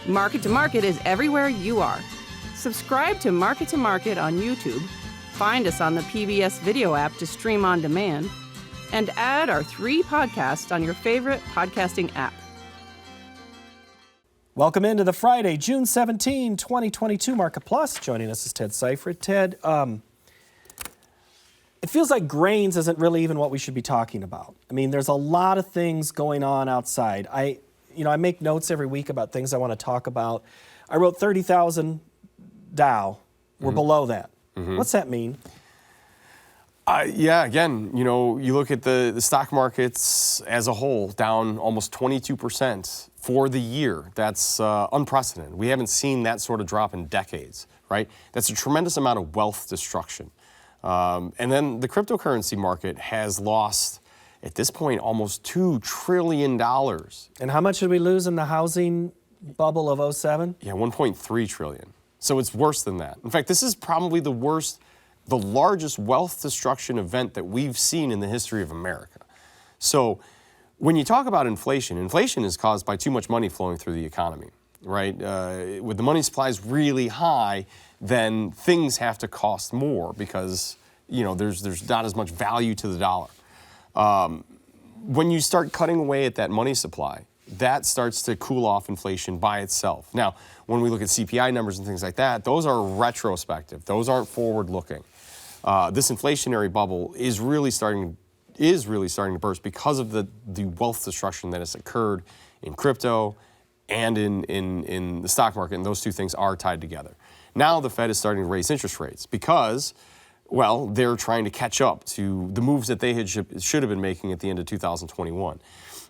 Market to Market is everywhere you are. Subscribe to Market on YouTube, find us on the PBS video app to stream on demand, and add our 3 podcasts on your favorite podcasting app. Welcome into the Friday, June 17, 2022 Market Plus. Joining us is Ted Seifried. Ted, it feels like grains isn't really even what we should be talking about. I mean, there's a lot of things going on outside. I make notes every week about things I want to talk about. I wrote 30,000 Dow. We're below that. What's that mean? Again, you look at the stock markets as a whole, down almost 22% for the year. That's unprecedented. We haven't seen that sort of drop in decades, right? That's a tremendous amount of wealth destruction. And then the cryptocurrency market has lost, at this point, almost $2 trillion. And how much did we lose in the housing bubble of 07? Yeah, 1.3 trillion. So it's worse than that. In fact, this is probably the largest wealth destruction event that we've seen in the history of America. So when you talk about inflation is caused by too much money flowing through the economy, right? With the money supplies really high, then things have to cost more because, there's not as much value to the dollar. When you start cutting away at that money supply, that starts to cool off inflation by itself. Now, when we look at CPI numbers and things like that, those are retrospective. Those aren't forward-looking. This inflationary bubble is really starting to burst because of the wealth destruction that has occurred in crypto and in the stock market, and those two things are tied together. Now the Fed is starting to raise interest rates because, they're trying to catch up to the moves that they should have been making at the end of 2021.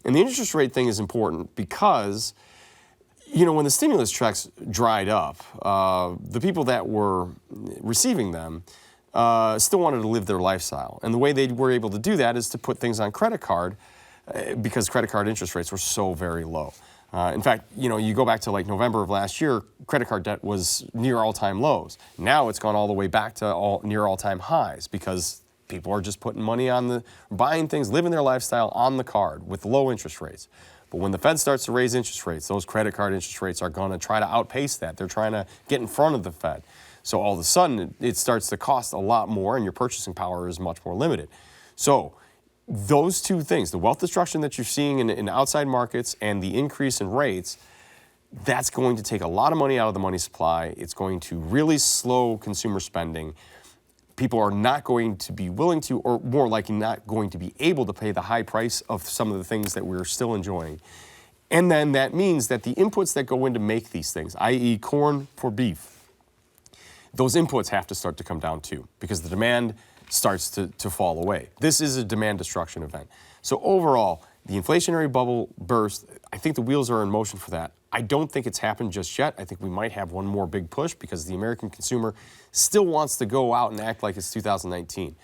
And the interest rate thing is important because, when the stimulus checks dried up, the people that were receiving them still wanted to live their lifestyle. And the way they were able to do that is to put things on credit card because credit card interest rates were so very low. In fact, you go back to like November of last year, credit card debt was near all-time lows. Now it's gone all the way back to near all-time highs because people are just putting money on buying things, living their lifestyle on the card with low interest rates. But when the Fed starts to raise interest rates, those credit card interest rates are going to try to outpace that. They're trying to get in front of the Fed. So all of a sudden, it starts to cost a lot more, and your purchasing power is much more limited. So those two things, the wealth destruction that you're seeing in outside markets and the increase in rates, that's going to take a lot of money out of the money supply. It's going to really slow consumer spending. People are not going to be willing to, or more likely not going to be able to pay the high price of some of the things that we're still enjoying. And then that means that the inputs that go in to make these things, i.e. corn for beef, those inputs have to start to come down too because the demand starts to fall away. This is a demand destruction event. So overall, the inflationary bubble burst. I think the wheels are in motion for that. I don't think it's happened just yet. I think we might have one more big push because the American consumer still wants to go out and act like it's 2019.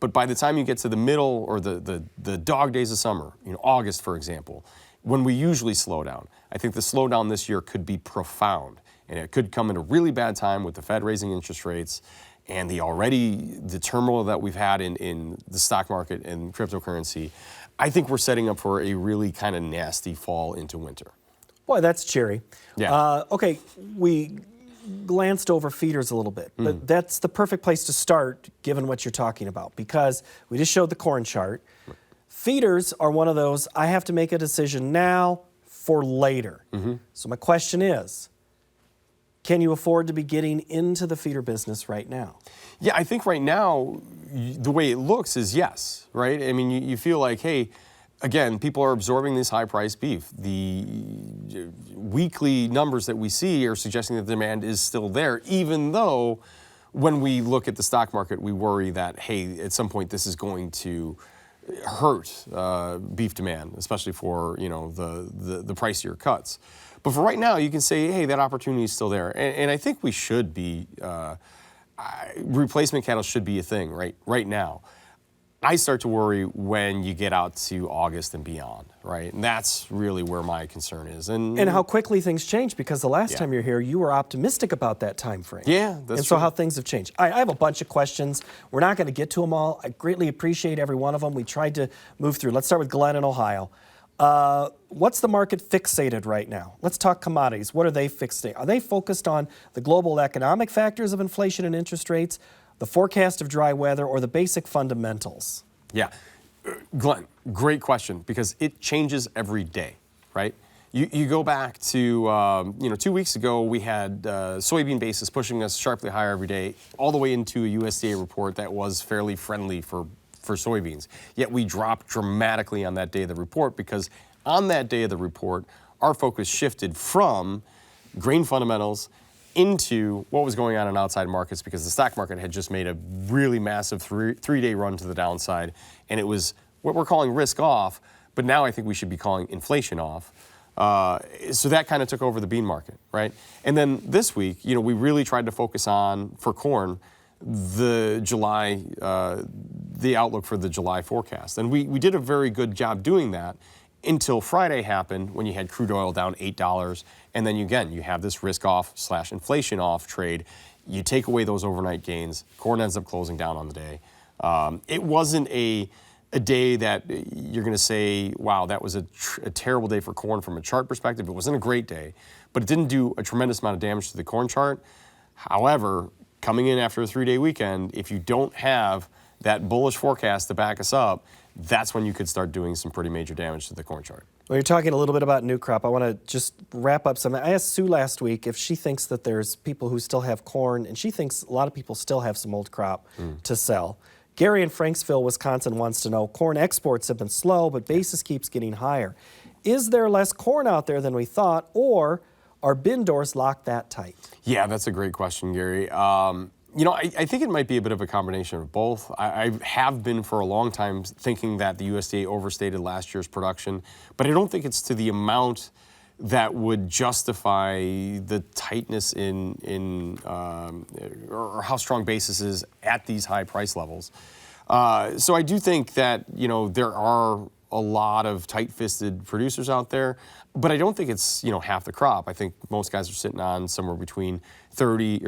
But by the time you get to the middle or the dog days of summer, August, for example, when we usually slow down, I think the slowdown this year could be profound. And it could come at a really bad time with the Fed raising interest rates and the turmoil that we've had in the stock market and cryptocurrency. I think we're setting up for a really kind of nasty fall into winter. Boy, that's cheery. Yeah. Okay, we glanced over feeders a little bit, but that's the perfect place to start given what you're talking about because we just showed the corn chart. Feeders are one of those, I have to make a decision now for later. So my question is, can you afford to be getting into the feeder business right now? Yeah, I think right now, the way it looks is yes, right? I mean, you feel like, hey, again, people are absorbing this high-priced beef. The weekly numbers that we see are suggesting that the demand is still there, even though when we look at the stock market, we worry that, hey, at some point this is going to hurt beef demand, especially for the pricier cuts. But for right now, you can say, hey, that opportunity is still there. And I think we should be, replacement cattle should be a thing right now. I start to worry when you get out to August and beyond, right? And that's really where my concern is. And how quickly things change, because the last time you were here, you were optimistic about that time frame. Yeah, that's And so how things have changed. I have a bunch of questions. We're not going to get to them all. I greatly appreciate every one of them. We tried to move through. Let's start with Glenn in Ohio. What's the market fixated right now? Let's talk commodities. What are they fixated? Are they focused on the global economic factors of inflation and interest rates, the forecast of dry weather, or the basic fundamentals? Yeah. Glenn, great question, because it changes every day, right? You go back to 2 weeks ago, we had soybean basis pushing us sharply higher every day, all the way into a USDA report that was fairly friendly for soybeans. Yet we dropped dramatically on that day of the report, because on that day of the report, our focus shifted from grain fundamentals into what was going on in outside markets, because the stock market had just made a really massive three-day run to the downside, and it was what we're calling risk off, but now I think we should be calling inflation off. So that kind of took over the bean market, right? And then this week, we really tried to focus on, for corn, the outlook for the July forecast. And we did a very good job doing that until Friday happened, when you had crude oil down $8. And then you have this risk off / inflation off trade. You take away those overnight gains, corn ends up closing down on the day. It wasn't a day that you're going to say, wow, that was a terrible day for corn from a chart perspective. It wasn't a great day, but it didn't do a tremendous amount of damage to the corn chart. However, coming in after a 3-day weekend, if you don't have that bullish forecast to back us up, that's when you could start doing some pretty major damage to the corn chart. Well, you're talking a little bit about new crop. I want to just wrap up something. I asked Sue last week if she thinks that there's people who still have corn, and she thinks a lot of people still have some old crop to sell. Gary in Franksville, Wisconsin wants to know, corn exports have been slow, but basis keeps getting higher. Is there less corn out there than we thought, or are bin doors locked that tight? Yeah, that's a great question, Gary. I think it might be a bit of a combination of both. I have been for a long time thinking that the USDA overstated last year's production, but I don't think it's to the amount that would justify the tightness or how strong basis is at these high price levels. So I do think that, there are a lot of tight-fisted producers out there, but I don't think it's, half the crop. I think most guys are sitting on somewhere between 15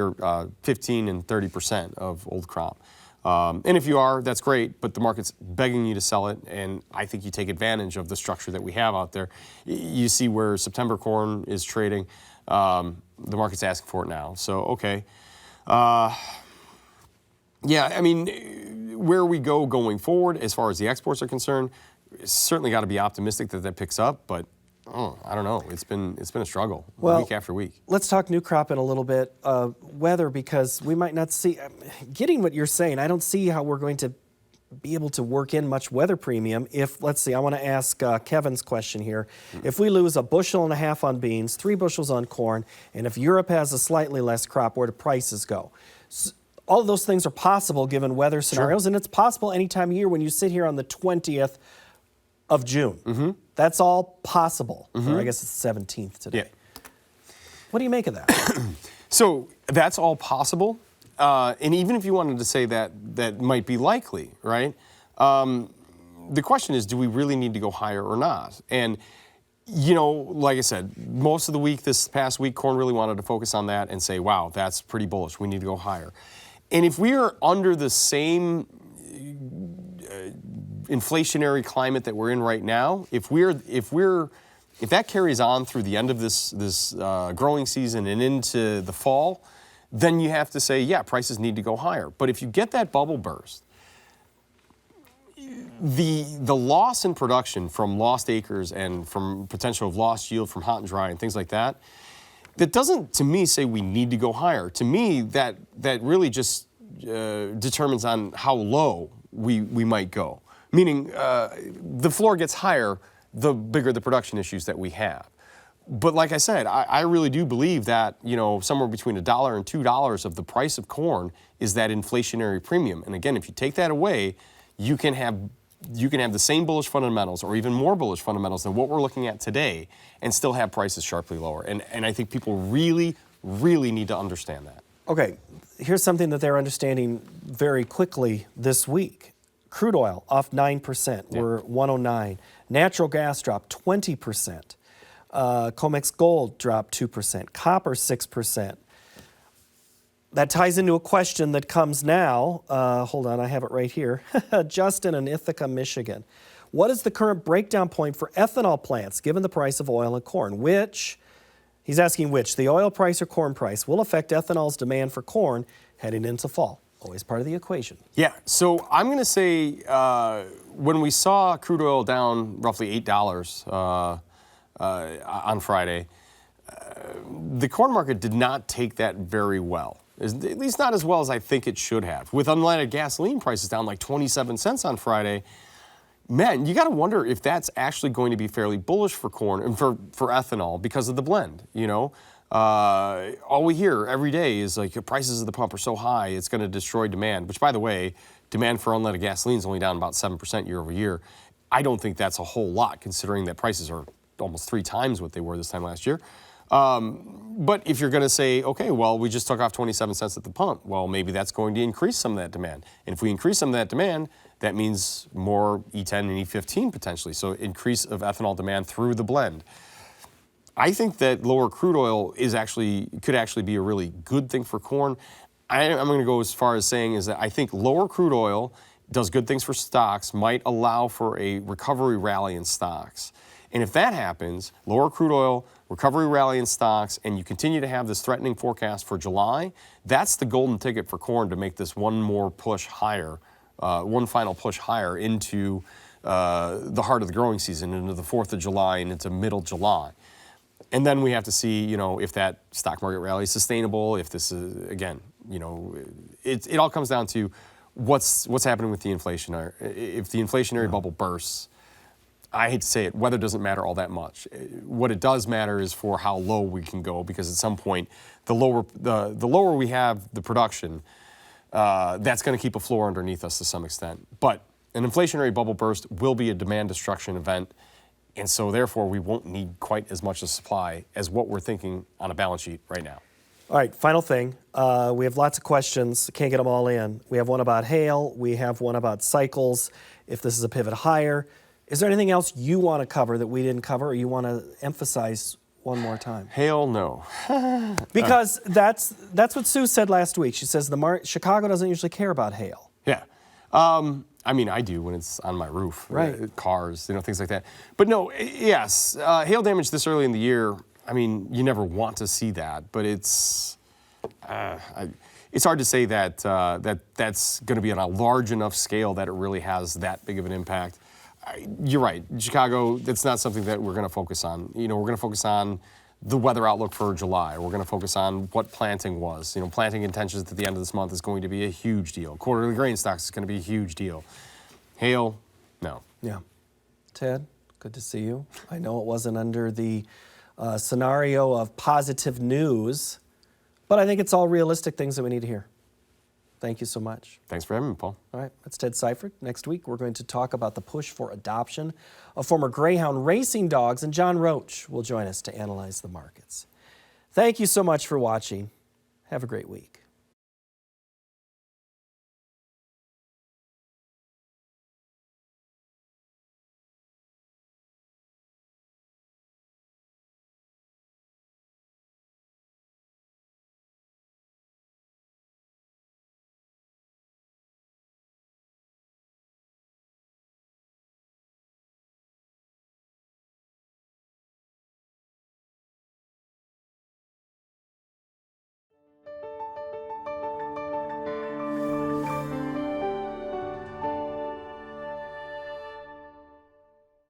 and 30% of old crop. And if you are, that's great, but the market's begging you to sell it, and I think you take advantage of the structure that we have out there. You see where September corn is trading. The market's asking for it now. So, okay. Where we go going forward as far as the exports are concerned, certainly got to be optimistic that pics up, but I don't know. It's been a struggle week after week. Let's talk new crop in a little bit. Weather, because we might not see, getting what you're saying, I don't see how we're going to be able to work in much weather premium if, let's see, I want to ask Kevin's question here. If we lose 1.5 bushels on beans, 3 bushels on corn, and if Europe has a slightly less crop, where do prices go? So, all of those things are possible given weather scenarios, and it's possible any time of year when you sit here on the 20th of June. That's all possible. Or I guess it's the 17th today. Yeah. What do you make of that? So that's all possible. And even if you wanted to say that might be likely, right? The question is, do we really need to go higher or not? And, like I said, most of the week, this past week, corn really wanted to focus on that and say, wow, that's pretty bullish. We need to go higher. And if we are under the same inflationary climate that we're in right now, if that carries on through the end of this growing season and into the fall, then you have to say, yeah, prices need to go higher. But if you get that bubble burst, the loss in production from lost acres and from potential of lost yield from hot and dry and things like that, that doesn't, to me, say we need to go higher. To me, that really just determines on how low we might go. Meaning, the floor gets higher, the bigger the production issues that we have. But like I said, I really do believe that, somewhere between $1 and $2 of the price of corn is that inflationary premium. And again, if you take that away, you can have the same bullish fundamentals or even more bullish fundamentals than what we're looking at today and still have prices sharply lower. And I think people really, really need to understand that. Okay, here's something that they're understanding very quickly this week. Crude oil off 9%. Yeah. We're 109. Natural gas dropped 20%. COMEX gold dropped 2%. Copper 6%. That ties into a question that comes now. Hold on, I have it right here. Justin in Ithaca, Michigan. What is the current breakdown point for ethanol plants given the price of oil and corn? He's asking which, the oil price or corn price, will affect ethanol's demand for corn heading into fall. Always part of the equation. Yeah, so I'm going to say when we saw crude oil down roughly $8 on Friday, the corn market did not take that very well, at least not as well as I think it should have. With unleaded gasoline prices down like 27 cents on Friday, man, you got to wonder if that's actually going to be fairly bullish for corn and for ethanol because of the blend, you know? All we hear every day is like prices at the pump are so high, it's going to destroy demand, which by the way, demand for unleaded gasoline is only down about 7% year over year. I don't think that's a whole lot considering that prices are almost 3 times what they were this time last year. But if you're going to say, okay, well, we just took off 27 cents at the pump, well, maybe that's going to increase some of that demand. And if we increase some of that demand, that means more E10 and E15 potentially. So increase of ethanol demand through the blend. I think that lower crude oil could actually be a really good thing for corn. I'm going to go as far as saying is that I think lower crude oil does good things for stocks, might allow for a recovery rally in stocks. And if that happens, lower crude oil, recovery rally in stocks, and you continue to have this threatening forecast for July, that's the golden ticket for corn to make this one more push higher, one final push higher into the heart of the growing season, into the 4th of July and into middle July. And then we have to see, you know, if that stock market rally is sustainable, if this is, again, you know, it all comes down to what's happening with the inflation. If the inflationary bubble bursts, I hate to say it, weather doesn't matter all that much. What it does matter is for how low we can go, because at some point, the lower we have the production, that's going to keep a floor underneath us to some extent. But an inflationary bubble burst will be a demand destruction event, and so therefore we won't need quite as much of supply as what we're thinking on a balance sheet right now. All right, final thing. We have lots of questions. Can't get them all in. We have one about hail. We have one about cycles, if this is a pivot higher. Is there anything else you want to cover that we didn't cover or you want to emphasize one more time? Hail, no. Because that's what Sue said last week. She says Chicago doesn't usually care about hail. Yeah. I mean, I do when it's on my roof. Right. Cars, you know, things like that. But no, yes, hail damage this early in the year, I mean, you never want to see that, but it's hard to say that that's going to be on a large enough scale that it really has that big of an impact. You're right. Chicago, that's not something that we're going to focus on. You know, we're going to focus on the weather outlook for July. We're going to focus on what planting was. You know, planting intentions at the end of this month is going to be a huge deal. Quarterly grain stocks is going to be a huge deal. Hail, no. Yeah. Ted, good to see you. I know it wasn't under the scenario of positive news, but I think it's all realistic things that we need to hear. Thank you so much. Thanks for having me, Paul. All right, that's Ted Seifried. Next week, we're going to talk about the push for adoption of former Greyhound racing dogs, and John Roach will join us to analyze the markets. Thank you so much for watching. Have a great week.